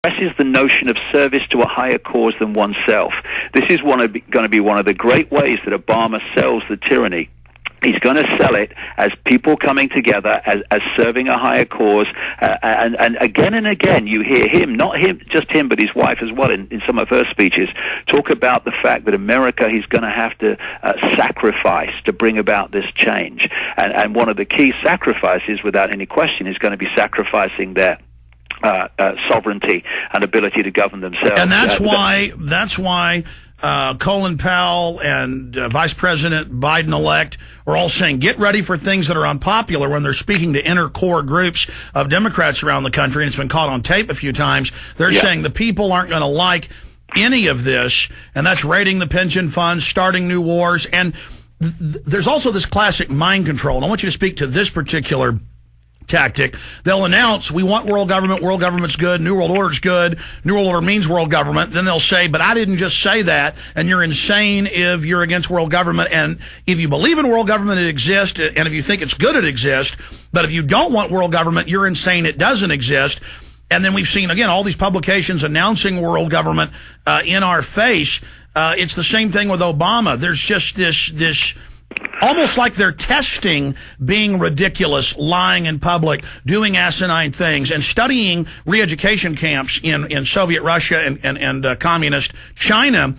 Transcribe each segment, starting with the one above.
expresses the notion of service to a higher cause than oneself. This is going to be one of the great ways that Obama sells the tyranny. He's going to sell it as people coming together, as serving a higher cause, and again you hear him, not just him, but his wife as well, in some of her speeches, talk about the fact that America, he's going to have to sacrifice to bring about this change, and one of the key sacrifices, without any question, is going to be sacrificing their sovereignty and ability to govern themselves. And that's why Colin Powell and Vice President Biden-elect are all saying, get ready for things that are unpopular when they're speaking to inner core groups of Democrats around the country, and it's been caught on tape a few times. They're saying the people aren't going to like any of this, and that's raiding the pension funds, starting new wars, and there's also this classic mind control, and I want you to speak to this particular tactic. They'll announce, we want world government's good, New World Order's good, New World Order means world government. Then they'll say, but I didn't just say that, and you're insane if you're against world government, and if you believe in world government, it exists, and if you think it's good, it exists, but if you don't want world government, you're insane, it doesn't exist. And then we've seen, again, all these publications announcing world government in our face. It's the same thing with Obama. There's just this almost like they're testing being ridiculous, lying in public, doing asinine things, and studying re-education camps in Soviet Russia and communist China.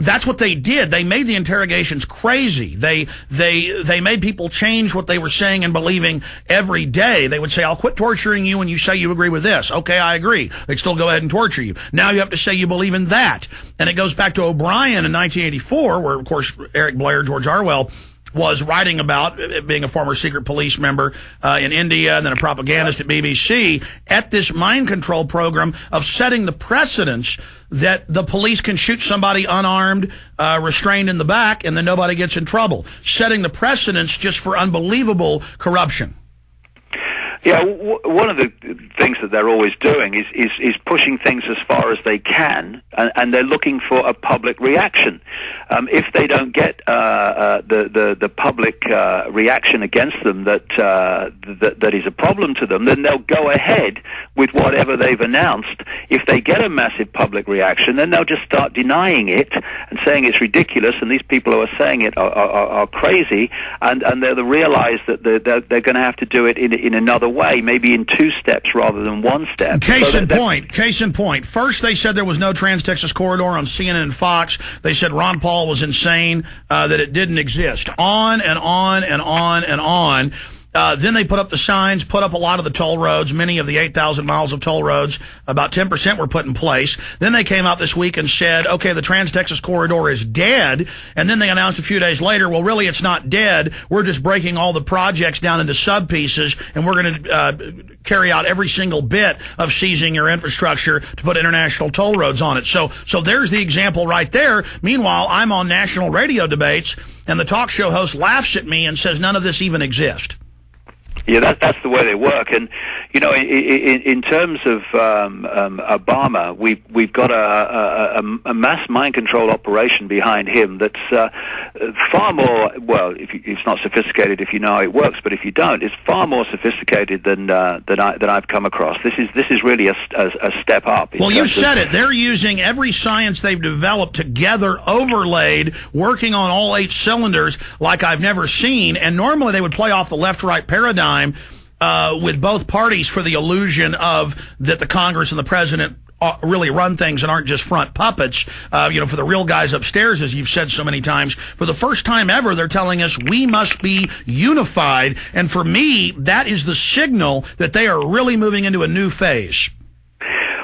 That's what they did. They made the interrogations crazy. They made people change what they were saying and believing every day. They would say, I'll quit torturing you when you say you agree with this. Okay, I agree. They'd still go ahead and torture you. Now you have to say you believe in that. And it goes back to O'Brien in 1984, where, of course, Eric Blair, George Orwell, was writing about being a former secret police member in India and then a propagandist at BBC, at this mind control program of setting the precedence that the police can shoot somebody unarmed, restrained in the back, and then nobody gets in trouble. Setting the precedence just for unbelievable corruption. Yeah, one of the things that they're always doing is pushing things as far as they can, and they're looking for a public reaction. If they don't get the public reaction against them that is a problem to them, then they'll go ahead with whatever they've announced. If they get a massive public reaction, then they'll just start denying it and saying it's ridiculous, and these people who are saying it are crazy, and they'll realize that they're going to have to do it in another way, maybe in two steps rather than one step. Case in point. First, they said there was no Trans-Texas Corridor on CNN and Fox. They said Ron Paul was insane, that it didn't exist. On and on and on and on. Then they put up the signs, put up a lot of the toll roads, many of the 8,000 miles of toll roads, about 10% were put in place. Then they came out this week and said, okay, the Trans-Texas Corridor is dead. And then they announced a few days later, well, really, it's not dead. We're just breaking all the projects down into sub-pieces, and we're going to carry out every single bit of seizing your infrastructure to put international toll roads on it. So there's the example right there. Meanwhile, I'm on national radio debates, and the talk show host laughs at me and says none of this even exists. Yeah, that's the way they work, and you know, in terms of Obama, we've got a mass mind control operation behind him that's far more, well, it's not sophisticated if you know how it works, but if you don't, it's far more sophisticated than I've come across. This is really a step up. Well, you said it. They're using every science they've developed together, overlaid, working on all 8 cylinders like I've never seen. And normally they would play off the left-right paradigm with both parties for the illusion of that the Congress and the president really run things and aren't just front puppets, for the real guys upstairs, as you've said so many times. For the first time ever, they're telling us we must be unified. And for me, that is the signal that they are really moving into a new phase.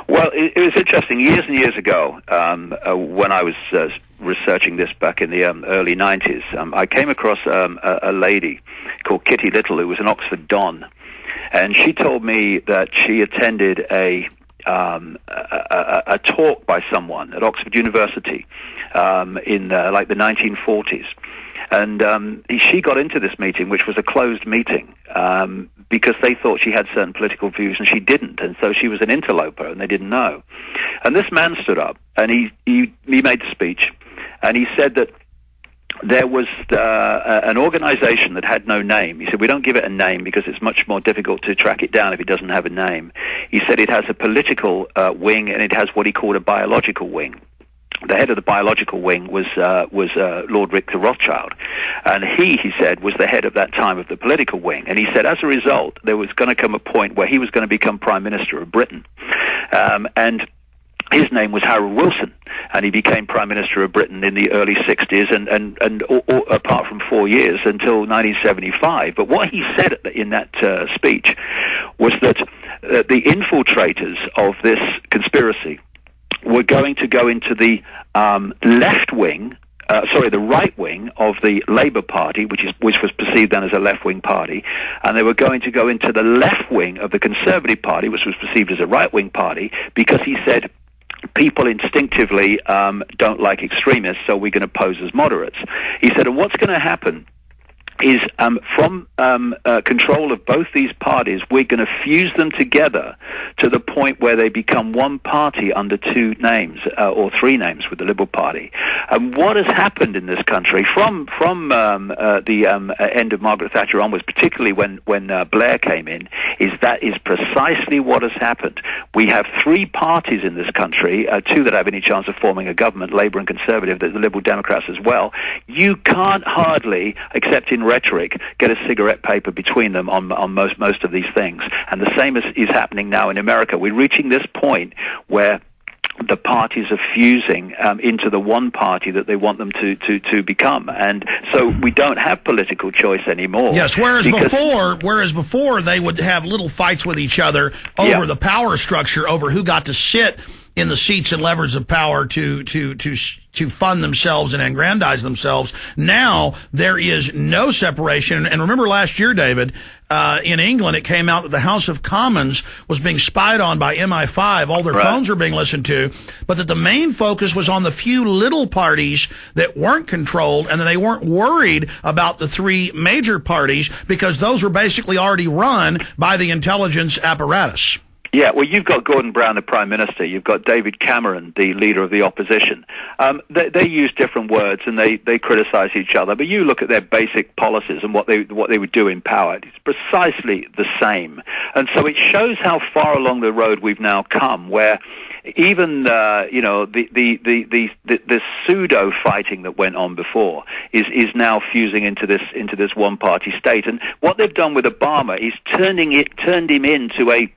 Well, it was interesting. Years and years ago, when I was researching this back in the early 90s, I came across a lady called Kitty Little, who was an Oxford Don. And she told me that she attended a talk by someone at Oxford University in like the 1940s. And she got into this meeting, which was a closed meeting, because they thought she had certain political views and she didn't. And so she was an interloper and they didn't know. And this man stood up and he made the speech, and he said that there was an organization that had no name. He said, we don't give it a name because it's much more difficult to track it down if it doesn't have a name. He said it has a political wing, and it has what he called a biological wing. The head of the biological wing was Lord Richter Rothschild, and he said, was the head at that time of the political wing. And he said, as a result, there was going to come a point where he was going to become Prime Minister of Britain, and his name was Harold Wilson, and he became Prime Minister of Britain in the early 60s, and apart from 4 years until 1975. But what he said in that speech was that the infiltrators of this conspiracy were going to go into the left wing, the right wing of the Labour Party, which was perceived then as a left-wing party, and they were going to go into the left wing of the Conservative Party, which was perceived as a right-wing party, because he said people instinctively don't like extremists, so we're going to pose as moderates. He said, and what's going to happen is from control of both these parties, we're going to fuse them together to the point where they become one party under two names, or three names with the Liberal Party. And what has happened in this country from the end of Margaret Thatcher onwards, particularly when Blair came in, is precisely what has happened. We have three parties in this country, two that have any chance of forming a government, Labour and Conservative, the Liberal Democrats as well. You can't hardly, except in rhetoric, get a cigarette paper between them on most of these things. And the same is happening now in America. We're reaching this point where the parties are fusing into the one party that they want them to become, and so we don't have political choice anymore. Yes, whereas before they would have little fights with each other over the power structure, over who got to sit in the seats and levers of power to fund themselves and aggrandize themselves. Now there is no separation. And remember last year, David, in England, it came out that the House of Commons was being spied on by MI5. All their phones were being listened to, but that the main focus was on the few little parties that weren't controlled, and that they weren't worried about the three major parties because those were basically already run by the intelligence apparatus. Yeah, well, you've got Gordon Brown, the Prime Minister. You've got David Cameron, the leader of the opposition. They use different words and they criticize each other. But you look at their basic policies and what they would do in power. It's precisely the same. And so it shows how far along the road we've now come, where even the pseudo fighting that went on before is now fusing into this one party state. And what they've done with Obama is turned him into a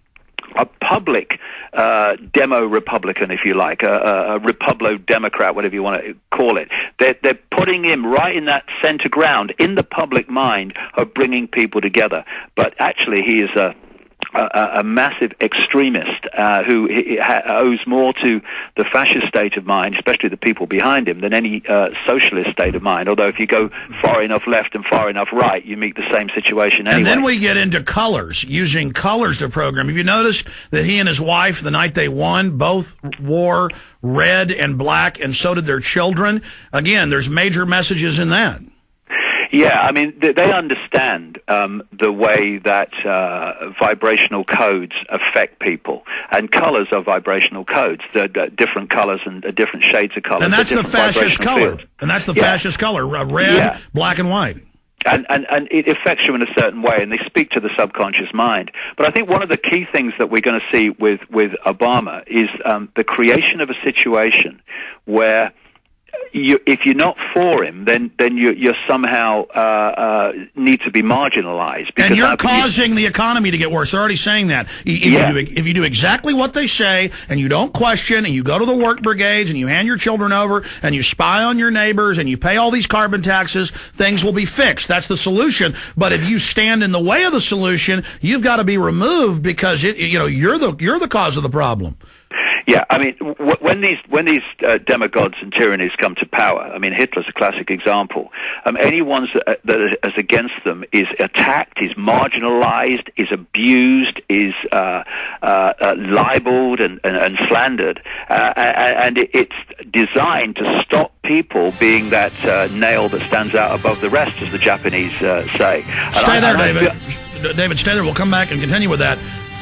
public demo-Republican, if you like, a Republic-Democrat, whatever you want to call it. They're putting him right in that center ground, in the public mind of bringing people together. But actually, he is a massive extremist who owes more to the fascist state of mind, especially the people behind him, than any socialist state of mind. Although if you go far enough left and far enough right, you meet the same situation anyway. And then we get into colors, using colors to program. Have you noticed that he and his wife, the night they won, both wore red and black, and so did their children? Again, there's major messages in that. Yeah, I mean, they understand the way that vibrational codes affect people, and colors are vibrational codes. They're different colors and different shades of colors. And that's the fascist color. Fields. And that's the fascist color, red, black, and white. And it affects you in a certain way, and they speak to the subconscious mind. But I think one of the key things that we're going to see with Obama is the creation of a situation where if you're not for him, then you're somehow need to be marginalized. And you're causing the economy to get worse. They're already saying that. If you do exactly what they say, and you don't question, and you go to the work brigades, and you hand your children over, and you spy on your neighbors, and you pay all these carbon taxes, things will be fixed. That's the solution. But if you stand in the way of the solution, you've got to be removed because you're the cause of the problem. Yeah, I mean, when these demagogues and tyrannies come to power, I mean, Hitler's a classic example. Anyone that is against them is attacked, is marginalized, is abused, is libeled and slandered, and it's designed to stop people being that nail that stands out above the rest, as the Japanese say. Stay there, David. David, stay there. We'll come back and continue with that.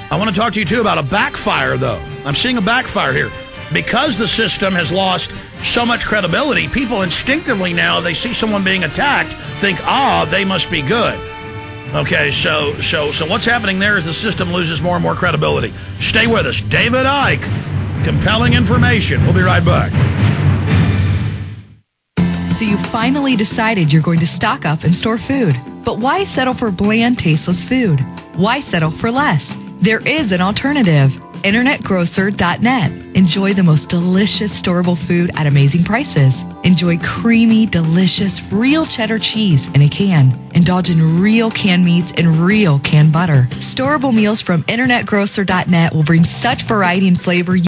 I want to talk to you, too, about a backfire, though. I'm seeing a backfire here. Because the system has lost so much credibility, people instinctively now, they see someone being attacked, think, they must be good. Okay, so what's happening there is the system loses more and more credibility. Stay with us. David Icke, compelling information. We'll be right back. So you finally decided you're going to stock up and store food. But why settle for bland, tasteless food? Why settle for less? There is an alternative. InternetGrocer.net. Enjoy the most delicious storable food at amazing prices. Enjoy creamy, delicious, real cheddar cheese in a can. Indulge in real canned meats and real canned butter. Storable meals from InternetGrocer.net will bring such variety and flavor